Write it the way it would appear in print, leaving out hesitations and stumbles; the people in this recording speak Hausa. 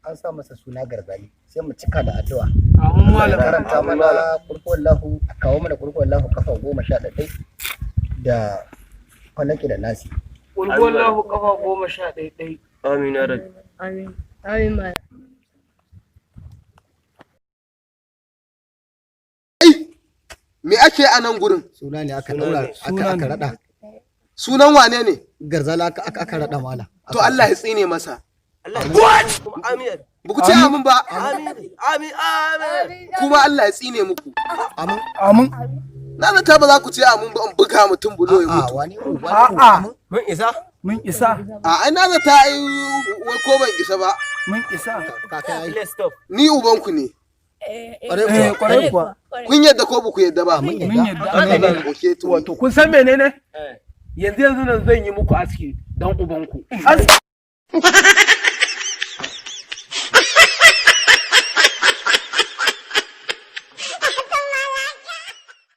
an sa masa suna Garzali sai mu cika da addu'a. Amin malam. Karanta mana kurkuwar lahu, a kawo mana kurkuwar lahu kafa 11 da falaki da nasi. Kurkuwar lahu kafa 11. Amin ya rabbi. Amin. Amin malam. Me ake a nan gurin? Suna ne aka daura aka rada. Sunan wane ne? Garzala aka rada mala. To Allah ya tsine masa. What? Amin. Buku ce amin ba? Amin. Amin. Amin. Kuma Allah ya tsine muku. Amin. Amin. Na zata ba za ku ce amin ba in buga mutum bulo ya mutu. A'a. Mun isa. Mun isa. A na zata ai wai ko ban isa ba. Mun isa. Let's stop. Ni ubanku ne. Kwarai kuwa. Kun yadda ko ba ku yadda ba? Mun yadda. Oke to. Wato kun san menene? Yanzu nan zan yi muku aski dan ubanku. Aski.